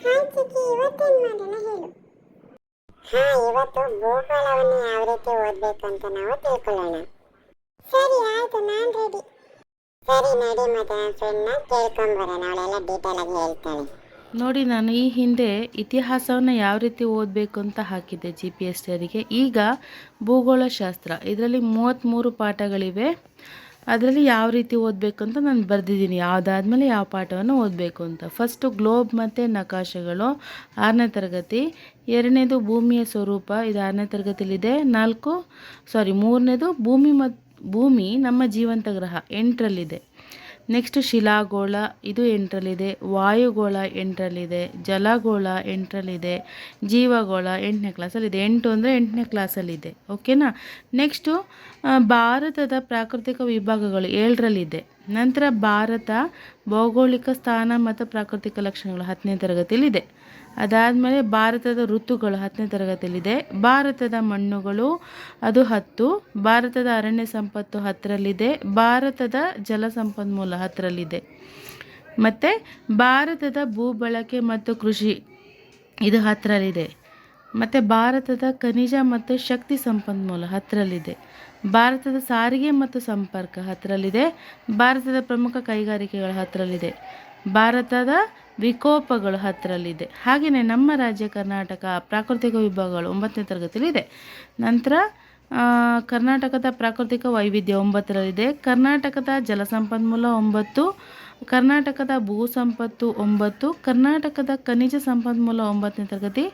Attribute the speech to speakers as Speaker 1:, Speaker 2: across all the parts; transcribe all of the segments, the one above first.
Speaker 1: Hi ಚಿಕ್ಕಿ, ಇವತ್ತೇನು ಮಾಡೋಣ ಹೇಳು. ಇವತ್ತು ಭೂಗೋಳವನ್ನು ಯಾವ ರೀತಿ ಓದಬೇಕು ಅಂತ ನಾವು ತಿಳ್ಕೊಳ್ಳೋಣ. ಸರಿ ಆಯ್ತು, ನಾನು ರೆಡಿ. ಸರಿ ನಡಿ, ಮತ್ತೆ ನನ್ನ ಫ್ರೆಂಡ್ನ ಕೇಳ್ಕೊಂಬರೋಣ, ಅವಳೆಲ್ಲ ಡೀಟೇಲ್ ಆಗಿ ಹೇಳ್ತಾಳೆ.
Speaker 2: ನೋಡಿ, ನಾನು ಈ ಹಿಂದೆ ಇತಿಹಾಸವನ್ನು ಯಾವ ರೀತಿ ಓದಬೇಕು ಅಂತ ಹಾಕಿದ್ದೆ GPS ಅವರಿಗೆ. ಈಗ ಭೂಗೋಳಶಾಸ್ತ್ರ ಇದರಲ್ಲಿ 33 ಪಾಠಗಳಿವೆ. ಅದರಲ್ಲಿ ಯಾವ ರೀತಿ ಓದಬೇಕು ಅಂತ ನಾನು ಬರೆದಿದ್ದೀನಿ, ಯಾವುದಾದ್ಮೇಲೆ ಯಾವ ಪಾಠವನ್ನು ಓದಬೇಕು ಅಂತ. ಫಸ್ಟು ಗ್ಲೋಬ್ ಮತ್ತು ನಕಾಶೆಗಳು 6ನೇ ತರಗತಿ. 2ನೇದು ಭೂಮಿಯ ಸ್ವರೂಪ, ಇದು 6ನೇ ತರಗತಿಲಿದೆ. 3ನೇದು ಭೂಮಿ ನಮ್ಮ ಜೀವಂತ ಗ್ರಹ 8ರಲ್ಲಿದೆ. ನೆಕ್ಸ್ಟ್ ಶಿಲಾಗೋಳ, ಇದು 8ರಲ್ಲಿದೆ. ವಾಯುಗೋಳ 8ರಲ್ಲಿದೆ. ಜಲಗೋಳ 8ರಲ್ಲಿದೆ. ಜೀವಗೋಳ 8ನೇ ಕ್ಲಾಸಲ್ಲಿದೆ. 8 ಅಂದರೆ 8ನೇ ಕ್ಲಾಸಲ್ಲಿದೆ. ಓಕೆನಾ. ನೆಕ್ಸ್ಟು ಭಾರತದ ಪ್ರಾಕೃತಿಕ ವಿಭಾಗಗಳು 7ರಲ್ಲಿದೆ. ನಂತರ ಭಾರತ ಭೌಗೋಳಿಕ ಸ್ಥಾನ ಮತ್ತು ಪ್ರಾಕೃತಿಕ ಲಕ್ಷಣಗಳು 10ನೇ ತರಗತಿಯಲ್ಲಿದೆ. ಅದಾದಮೇಲೆ ಭಾರತದ ಋತುಗಳು 10ನೇ ತರಗತಿಯಲ್ಲಿದೆ. ಭಾರತದ ಮಣ್ಣುಗಳು ಅದು 10. ಭಾರತದ ಅರಣ್ಯ ಸಂಪತ್ತು 10ರಲ್ಲಿದೆ. ಭಾರತದ ಜಲ ಸಂಪನ್ಮೂಲ 10ರಲ್ಲಿದೆ. ಮತ್ತು ಭಾರತದ ಭೂಬಳಕೆ ಮತ್ತು ಕೃಷಿ ಇದು 10ರಲ್ಲಿದೆ. ಮತ್ತು ಭಾರತದ ಖನಿಜ ಮತ್ತು ಶಕ್ತಿ ಸಂಪನ್ಮೂಲ 10ರಲ್ಲಿದೆ. ಭಾರತದ ಸಾರಿಗೆ ಮತ್ತು ಸಂಪರ್ಕ 10ರಲ್ಲಿದೆ. ಭಾರತದ ಪ್ರಮುಖ ಕೈಗಾರಿಕೆಗಳು 10ರಲ್ಲಿದೆ. ಭಾರತದ ವಿಕೋಪಗಳು 10ರಲ್ಲಿದೆ. ಹಾಗೆಯೇ ನಮ್ಮ ರಾಜ್ಯ ಕರ್ನಾಟಕ ಪ್ರಾಕೃತಿಕ ವಿಭಾಗಗಳು 9ನೇ ತರಗತಿಯಲ್ಲಿದೆ. ನಂತರ ಕರ್ನಾಟಕದ ಪ್ರಾಕೃತಿಕ ವೈವಿಧ್ಯ 9ರಲ್ಲಿದೆ. ಕರ್ನಾಟಕದ ಜಲಸಂಪನ್ಮೂಲ 9. ಕರ್ನಾಟಕದ ಭೂ ಸಂಪತ್ತು 9. ಕರ್ನಾಟಕದ ಖನಿಜ ಸಂಪನ್ಮೂಲ 9ನೇ ತರಗತಿ.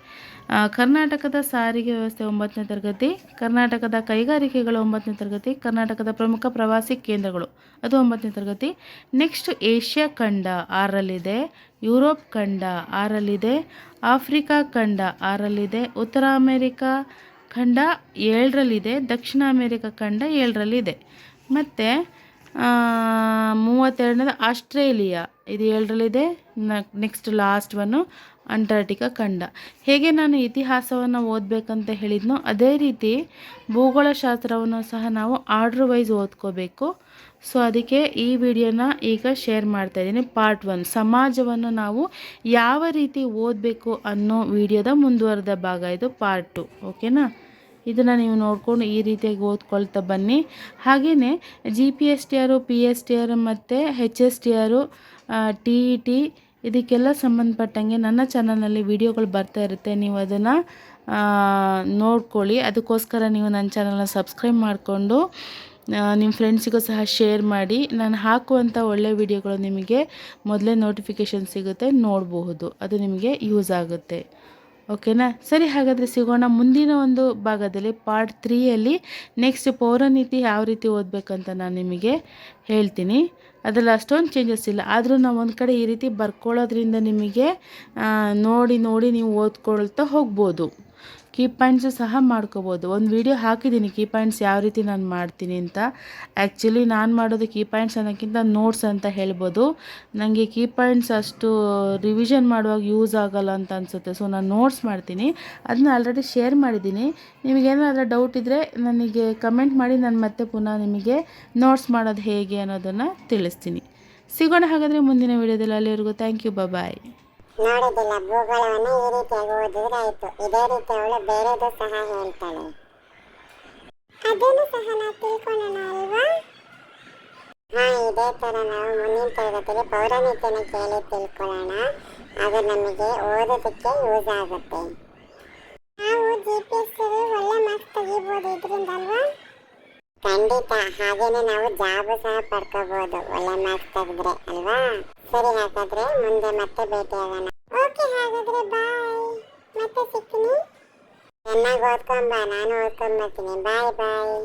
Speaker 2: ಕರ್ನಾಟಕದ ಸಾರಿಗೆ ವ್ಯವಸ್ಥೆ 9ನೇ ತರಗತಿ. ಕರ್ನಾಟಕದ ಕೈಗಾರಿಕೆಗಳು 9ನೇ ತರಗತಿ. ಕರ್ನಾಟಕದ ಪ್ರಮುಖ ಪ್ರವಾಸಿ ಕೇಂದ್ರಗಳು ಅದು 9ನೇ ತರಗತಿ. ನೆಕ್ಸ್ಟ್ ಏಷ್ಯಾ ಖಂಡ 6ರಲ್ಲಿದೆ. ಯುರೋಪ್ ಖಂಡ 6ರಲ್ಲಿದೆ. ಆಫ್ರಿಕಾ ಖಂಡ 6ರಲ್ಲಿದೆ. ಉತ್ತರ ಅಮೇರಿಕಾ ಖಂಡ 7ರಲ್ಲಿದೆ. ದಕ್ಷಿಣ ಅಮೇರಿಕಾ ಖಂಡ 7ರಲ್ಲಿದೆ. ಮತ್ತು 32ನೇದು ಆಸ್ಟ್ರೇಲಿಯಾ ಇದು 7ರಲ್ಲಿದೆ. ನೆಕ್ಸ್ಟ್ ಲಾಸ್ಟ್ ಒನ್ನು ಅಂಟಾರ್ಟಿಕಾ ಖಂಡ. ಹೇಗೆ ನಾನು ಇತಿಹಾಸವನ್ನು ಓದಬೇಕಂತ ಹೇಳಿದ್ನೋ ಅದೇ ರೀತಿ ಭೂಗೋಳಶಾಸ್ತ್ರವನ್ನು ಸಹ ನಾವು ಆರ್ಡ್ರ್ ವೈಸ್ ಓದ್ಕೋಬೇಕು. ಸೊ ಅದಕ್ಕೆ ಈ ವಿಡಿಯೋನ ಈಗ ಶೇರ್ ಮಾಡ್ತಾಯಿದ್ದೀನಿ. ಪಾರ್ಟ್ 1 ಸಮಾಜವನ್ನು ನಾವು ಯಾವ ರೀತಿ ಓದಬೇಕು ಅನ್ನೋ ವಿಡಿಯೋದ ಮುಂದುವರೆದ ಭಾಗ ಇದು ಪಾರ್ಟ್ 2. ಓಕೆನಾ. ಇದನ್ನು ನೀವು ನೋಡಿಕೊಂಡು ಈ ರೀತಿಯಾಗಿ ಓದ್ಕೊಳ್ತಾ ಬನ್ನಿ. ಹಾಗೆಯೇ GPSTR, PSTR ಮತ್ತು HSTR, TET ಇದಕ್ಕೆಲ್ಲ ಸಂಬಂಧಪಟ್ಟಂಗೆ ನನ್ನ ಚಾನಲ್ನಲ್ಲಿ ವಿಡಿಯೋಗಳು ಬರ್ತಾ ಇರುತ್ತೆ. ನೀವು ಅದನ್ನು ನೋಡ್ಕೊಳ್ಳಿ. ಅದಕ್ಕೋಸ್ಕರ ನೀವು ನನ್ನ ಚಾನಲ್ನ ಸಬ್ಸ್ಕ್ರೈಬ್ ಮಾಡಿಕೊಂಡು ನಿಮ್ಮ ಫ್ರೆಂಡ್ಸಿಗೂ ಸಹ ಶೇರ್ ಮಾಡಿ. ನಾನು ಹಾಕುವಂಥ ಒಳ್ಳೆಯ ವಿಡಿಯೋಗಳು ನಿಮಗೆ ಮೊದಲೇ ನೋಟಿಫಿಕೇಷನ್ ಸಿಗುತ್ತೆ, ನೋಡಬಹುದು. ಅದು ನಿಮಗೆ ಯೂಸ್ ಆಗುತ್ತೆ. ಓಕೆನಾ. ಸರಿ, ಹಾಗಾದರೆ ಸಿಗೋಣ ಮುಂದಿನ ಒಂದು ಭಾಗದಲ್ಲಿ ಪಾರ್ಟ್ 3ಯಲ್ಲಿ. ನೆಕ್ಸ್ಟ್ ಪೌರನೀತಿ ಯಾವ ರೀತಿ ಓದಬೇಕಂತ ನಾನು ನಿಮಗೆ ಹೇಳ್ತೀನಿ. ಅದರಲ್ಲಿ ಅಷ್ಟೊಂದು ಚೇಂಜಸ್ ಇಲ್ಲ, ಆದರೂ ನಾವು ಒಂದು ಕಡೆ ಈ ರೀತಿ ಬರ್ಕೊಳ್ಳೋದ್ರಿಂದ ನಿಮಗೆ ನೋಡಿ ನೀವು ಓದ್ಕೊಳ್ತಾ ಹೋಗ್ಬೋದು. ಕೀ ಪಾಯಿಂಟ್ಸು ಸಹ ಮಾಡ್ಕೋಬೋದು. ಒಂದು ವಿಡಿಯೋ ಹಾಕಿದ್ದೀನಿ ಕೀ ಪಾಯಿಂಟ್ಸ್ ಯಾವ ರೀತಿ ನಾನು ಮಾಡ್ತೀನಿ ಅಂತ. ಆ್ಯಕ್ಚುಲಿ ನಾನು ಮಾಡೋದು ಕೀ ಪಾಯಿಂಟ್ಸ್ ಅನ್ನೋಕ್ಕಿಂತ ನೋಟ್ಸ್ ಅಂತ ಹೇಳ್ಬೋದು. ನನಗೆ ಕೀ ಪಾಯಿಂಟ್ಸ್ ಅಷ್ಟು ರಿವಿಷನ್ ಮಾಡುವಾಗ ಯೂಸ್ ಆಗೋಲ್ಲ ಅಂತ ಅನಿಸುತ್ತೆ. ಸೊ ನಾನು ನೋಟ್ಸ್ ಮಾಡ್ತೀನಿ. ಅದನ್ನ ಆಲ್ರೆಡಿ ಶೇರ್ ಮಾಡಿದ್ದೀನಿ. ನಿಮಗೇನಾದರೂ ಡೌಟ್ ಇದ್ದರೆ ನನಗೆ ಕಮೆಂಟ್ ಮಾಡಿ, ನಾನು ಮತ್ತೆ ಪುನಃ ನಿಮಗೆ ನೋಟ್ಸ್ ಮಾಡೋದು ಹೇಗೆ ಅನ್ನೋದನ್ನು ತಿಳಿಸ್ತೀನಿ. ಸಿಗೋಣ ಹಾಗಾದರೆ ಮುಂದಿನ ವಿಡಿಯೋದಲ್ಲಿ. ಅಲ್ಲಿವರೆಗೂ ಥ್ಯಾಂಕ್ ಯು, ಬಾಯ್.
Speaker 1: ನೋಡೋದಿಲ್ಲ, ಭೂಗೋಳವನ್ನು ಈ ರೀತಿಯಾಗಿ ಓದಿದ್ರೆ ಆಯಿತು. ಇದೇ ರೀತಿ ಅವಳು ಬೇರೆದು ಸಹ ಹೇಳ್ತಾಳೆ, ಅದನ್ನು ಸಹ ನಾವು ತಿಳ್ಕೊಳ್ಳೋಣ ಅಲ್ವಾ. ಇದೇ ಥರ ನಾವು ಮುಂದಿನ ತರಗತಿಗೆ ಪೌರನೀತಿಯನ್ನು ಕೇಳಿ ತಿಳ್ಕೊಳ್ಳೋಣ. ಅದು ನಮಗೆ ಓದೋದಕ್ಕೆ ಯೂಸ್ ಆಗುತ್ತೆ. ನಾವು GPS ಒಳ್ಳೆ ಮಾರ್ಕ್ಸ್ ತೆಗಿಬೋದು ಇದರಿಂದ ಅಲ್ವಾ. ಖಂಡಿತ. ಹಾಗೇನೆ ನಾವು ಜಾಬ್ ಸಹ ಪಡ್ಕೋಬಹುದು ಒಳ್ಳೆ ಮಾರ್ಕ್ಸ್ ತೆಗೆದ್ರೆ ಅಲ್ವಾ. ಸರಿ, ಹಾಗಾದ್ರೆ ಮುಂದೆ ಮತ್ತೆ ಭೇಟಿಯಾಗೋಣ. ಓಕೆ, ಹಾಗಾದ್ರೆ ಬಾಯ್. ಮತ್ತೆ ಸಿಗ್ತೀನಿ. ಚೆನ್ನಾಗಿ ಓದ್ಕೊಂಬ, ನಾನು ಓದ್ಕೊಂಬರ್ತೀನಿ. ಬಾಯ್.